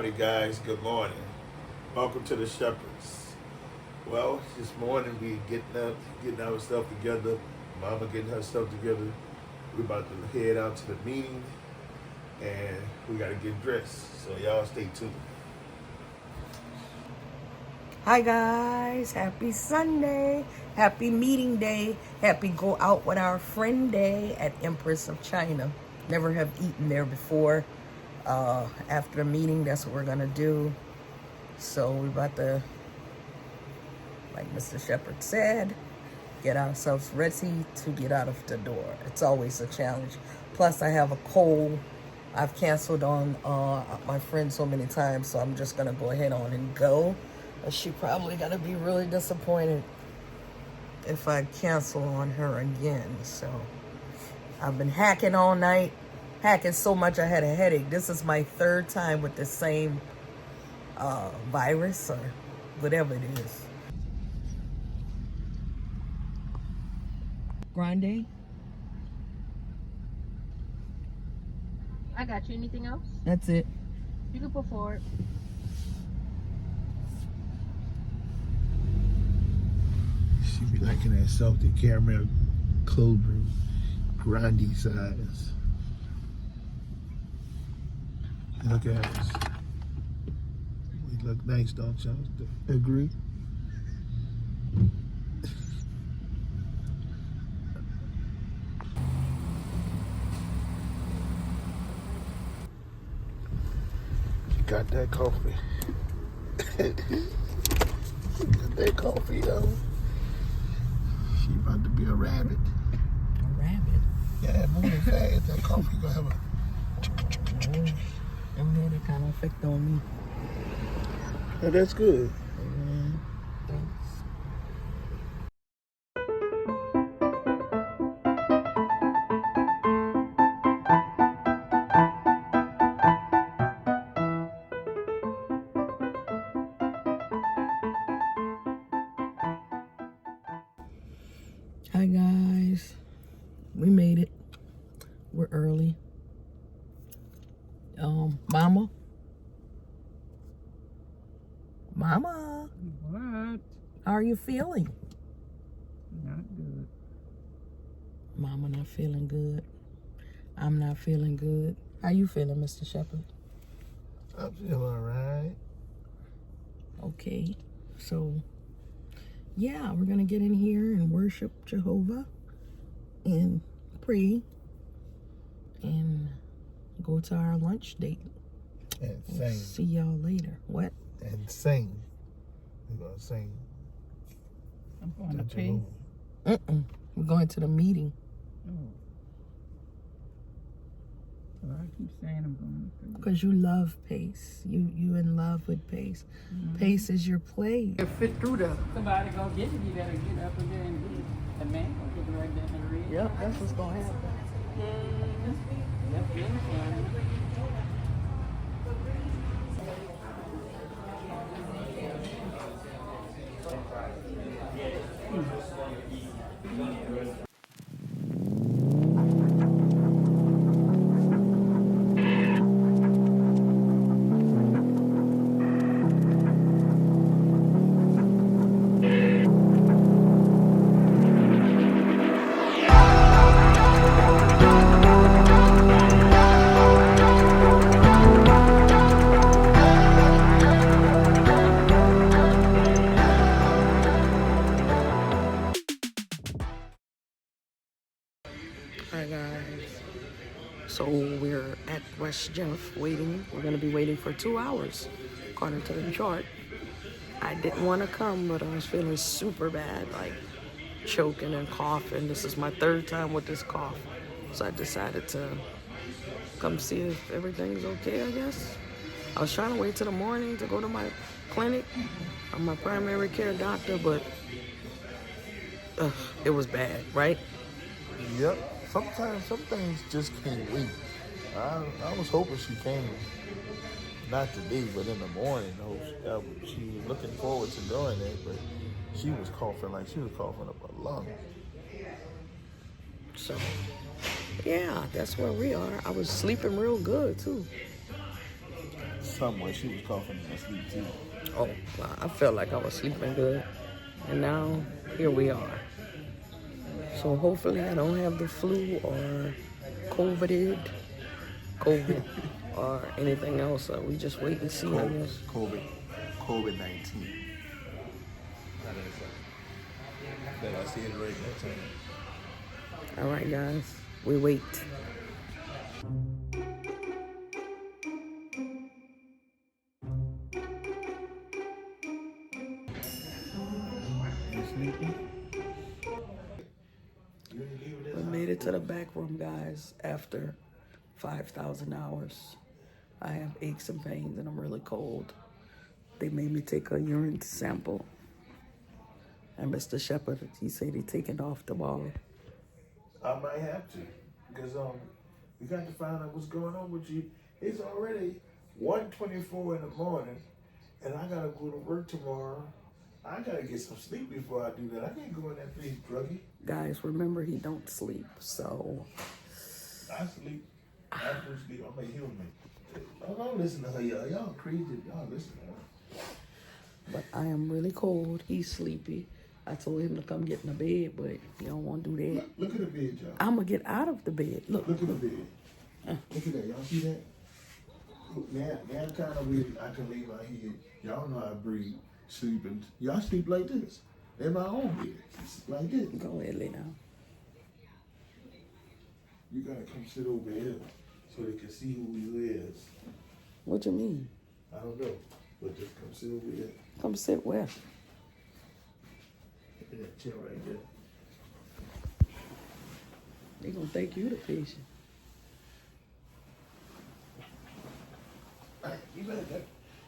Howdy, guys. Good morning. Welcome to the Shepherds. Well, this morning we getting up, getting our stuff together. Mama getting her stuff together. We're about to head out to the meeting, and we got to get dressed. So y'all stay tuned. Hi guys, happy Sunday, happy meeting day, happy go out with our friend day at Empress of China. Never have eaten there before. After the meeting, that's what we're gonna do. So we're about to, like Mr. Shepherd said, get ourselves ready to get out of the door. It's always a challenge. Plus I have a cold. I've canceled on my friend so many times, so I'm just gonna go ahead on and go. She probably gonna be really disappointed if I cancel on her again. So I've been hacking all night, hacking so much I had a headache. This is my third time with the same virus or whatever it is. Grande? I got you. Anything else? That's it. You can put forward. She be liking that salted caramel cold brew, grindy size. Look at us. We look nice, don't y'all agree? Got that coffee. Got that coffee, though. She about to be a rabbit. A rabbit? Yeah, moving fast. That coffee gonna have a... Them had that kind of effect on me. Oh, that's good. Thanks. Hi guys, we made it. We're early. Mama? Mama? What? How are you feeling? Not good. Mama not feeling good. I'm not feeling good. How you feeling, Mr. Shepherd? I'm feeling all right. Okay, so yeah, we're gonna get in here and worship Jehovah and pray and go to our lunch date. And We'll sing. see y'all later. What? And sing. We're gonna sing. I'm going to to pay. Jehovah. We're going to the meeting. Oh. So I keep saying I'm going to pay. Because you love Pace. You in love with Pace. Pace is your place. Fit through that. Somebody go get it. You better get up and there and get it. The man will get it right there in the red. Yep, that's what's gonna happen. Yep, yes, Hi guys. So we're at West Jeff waiting. We're gonna be waiting for 2 hours, according to the chart. I didn't want to come, but I was feeling super bad, like choking and coughing. This is my third time with this cough, so I decided to come see if everything's okay, I guess. I was trying to wait till the morning to go to my clinic, or my primary care doctor, but it was bad, right? Yep. Sometimes some things just can't wait. I was hoping she came, not today, but in the morning. She was looking forward to doing that, but she was coughing like she was coughing up a lung. So, yeah, that's where we are. I was sleeping real good, too. something when she was coughing in her sleep too. Oh, wow. I felt like I was sleeping good. And now, here we are. So hopefully I don't have the flu or COVID or anything else. So we just wait and see, I guess. COVID-19. Did I see it right that time? All right, guys. We wait. We made it to the back room, guys, after 5,000 hours. I have aches and pains and I'm really cold. They made me take a urine sample. And Mr. Shepherd, he said he taking off tomorrow. I might have to, because we got to find out what's going on with you. It's already 1:24 in the morning, and I gotta go to work tomorrow. I gotta get some sleep before I do that. I can't go in that place druggy. Guys, remember he don't sleep, so I sleep. I do sleep. I'm a human. Don't listen to her, y'all. Y'all crazy. Y'all listen to her. but I am really cold. He's sleepy. I told him to come get in the bed, but he don't want to do that. Look at the bed, y'all. I'm gonna get out of the bed. Look. Look at the bed. Look at that. Y'all see that? Now kind of weird. I can lay my head. Y'all know I breathe, sleeping. Y'all sleep like this. In my own bed. It's like this. Go ahead, lay down. You gotta come sit over here so they can see who you is. What you mean? I don't know. But just come sit over here. Come sit where? In that chair right there. They gonna think you the patient.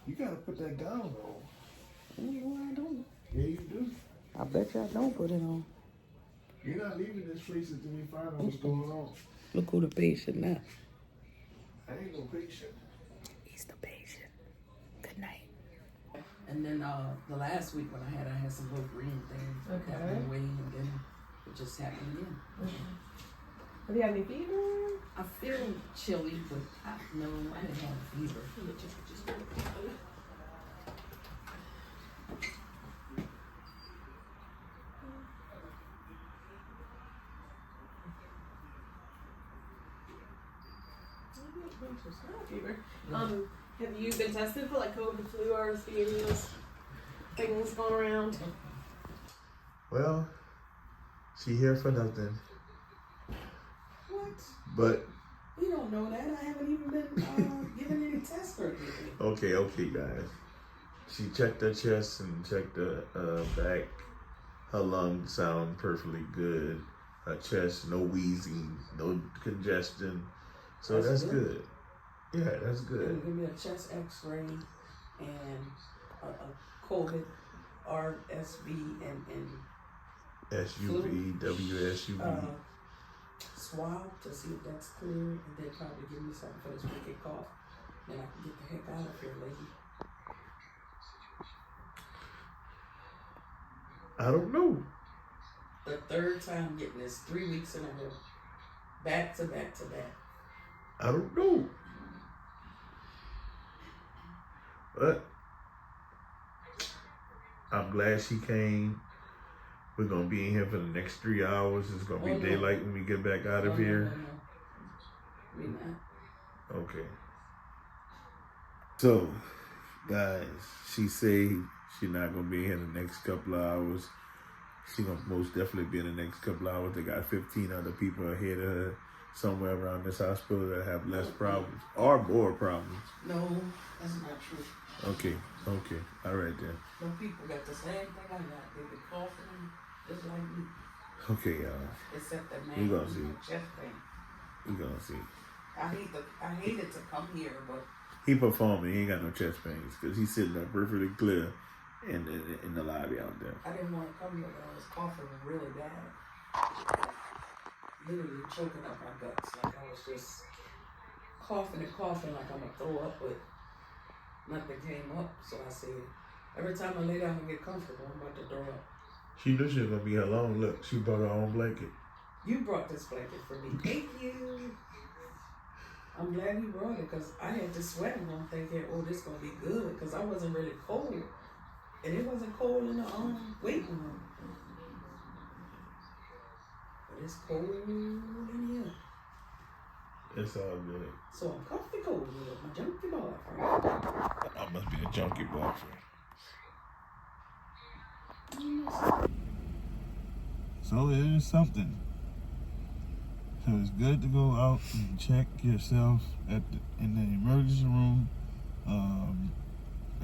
You gotta put that gown on. Oh, I don't. Yeah, you do. I bet you I don't put it on. You're not leaving this place until we find out what's going on. Look who the patient now. I ain't no patient. He's the patient. Good night. And then the last week when I had some little green things that went away, and then it just happened again. Have you had any fever? I feel chilly, but no, I didn't have a fever. Fever. Have you been tested for like COVID, flu, RSV, any of those things going around? Well, she here for nothing. What? But You don't know that. I haven't even been given any tests for it. okay, guys. She checked her chest and checked the back. Her lungs sound perfectly good. Her chest, no wheezing, no congestion. So that's good. Yeah, that's good. Give me a chest X-ray and a COVID, RSV, and SUV, WSUV. swab to see if that's clear, and then probably give me something for this wicked cough. Then I can get the heck out of here, lady. I don't know. The third time getting this, 3 weeks in a row. Back to back to back. I don't know. But I'm glad she came. We're gonna be in here for the next 3 hours. It's gonna be daylight when we get back out of here. No. We not. Okay. So, guys, she say she's not gonna be here in the next couple of hours. She gonna most definitely be in the next couple of hours. They got 15 other people ahead of her somewhere around this hospital that have less problems or more problems. No, that's not true. Okay, all right then. Some people got the same thing I got. They be coughing just like me. Okay, y'all. Except that We man gonna with see. no chest pain. We gonna see. I hated to come here, but He performing. He ain't got no chest pains because he's sitting up perfectly clear in the lobby out there. I didn't want to come here, but I was coughing really bad. Literally choking up my guts. Like I was just coughing and coughing like I'm going to throw up, but nothing came up. So I said, every time I lay down and get comfortable, I'm about to throw up. She knew she was gonna be alone. Look, she brought her own blanket. You brought this blanket for me. Thank you. I'm glad he brought it because I had to sweat and I'm thinking, oh, this gonna be good because I wasn't really cold. And it wasn't cold in the waiting room. But it's cold in here. It's all good. So I'm comfy cold with my junkie boyfriend. I must be a junkie boyfriend. So it is something. So it's good to go out and check yourself in the emergency room,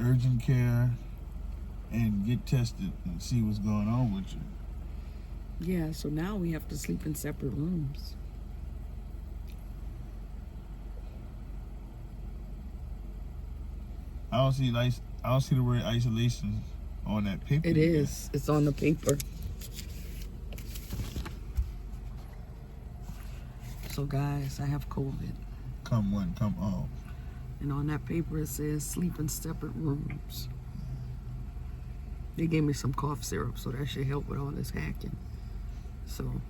urgent care, and get tested and see what's going on with you. Yeah, so now we have to sleep in separate rooms. I don't see the word isolation on that paper. It is. It's on the paper. So guys, I have COVID. Come one, come all. And on that paper it says sleep in separate rooms. They gave me some cough syrup, so that should help with all this hacking. So,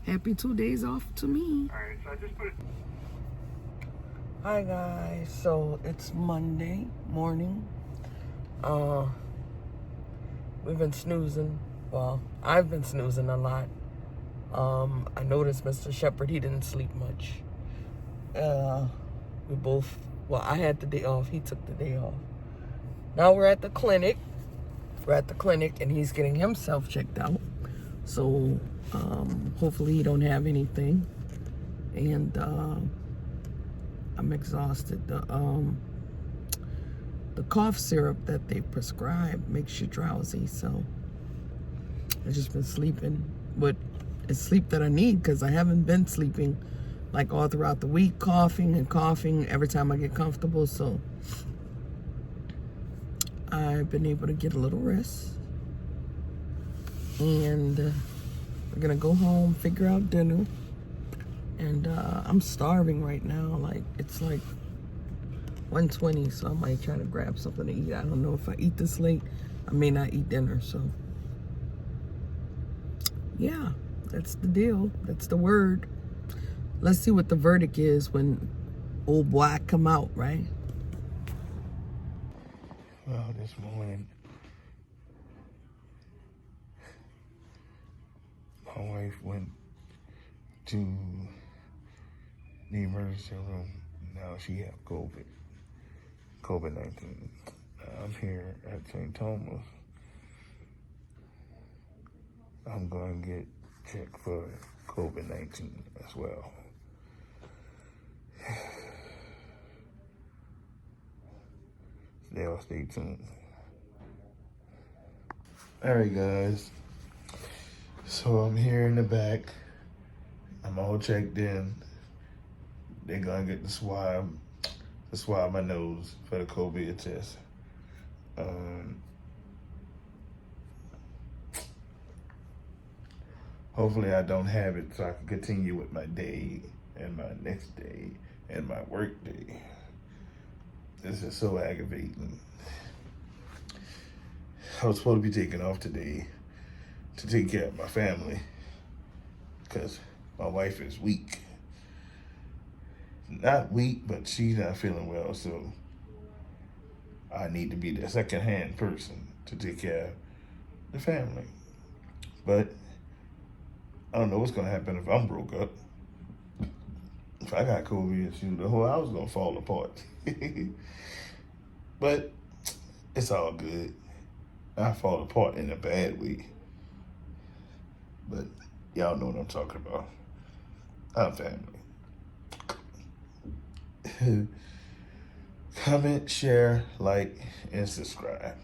happy 2 days off to me. Alright, so I just put it. Hi guys, so it's Monday morning. We've been snoozing. Well, I've been snoozing a lot. I noticed Mr. Shepherd, he didn't sleep much. We both, well, I had the day off, he took the day off. Now we're at the clinic. We're at the clinic and he's getting himself checked out. So, hopefully he don't have anything. And, I'm exhausted. The cough syrup that they prescribe makes you drowsy, so I've just been sleeping. But it's sleep that I need because I haven't been sleeping like all throughout the week, coughing and coughing every time I get comfortable. So I've been able to get a little rest. And we're gonna go home, figure out dinner. And I'm starving right now. Like, it's like 1:20, so I might try to grab something to eat. I don't know if I eat this late, I may not eat dinner, so. Yeah, that's the deal. That's the word. Let's see what the verdict is when old boy come out, right? Well, this morning, my wife went to the emergency room. Now she have COVID-19. I'm here at St. Thomas. I'm going to get checked for COVID-19 as well. Y'all stay tuned. All right, guys. So I'm here in the back. I'm all checked in. They're gonna get the swab my nose for the COVID test. Hopefully I don't have it so I can continue with my day and my next day and my work day. This is so aggravating. I was supposed to be taking off today to take care of my family because my wife is weak. Not weak, but she's not feeling well, so I need to be the second-hand person to take care of the family. But I don't know what's gonna happen if I'm broke up. If I got COVID, shoot, the whole house is gonna fall apart. But it's all good. I fall apart in a bad way. But y'all know what I'm talking about. I'm family. Comment, share, like, and subscribe.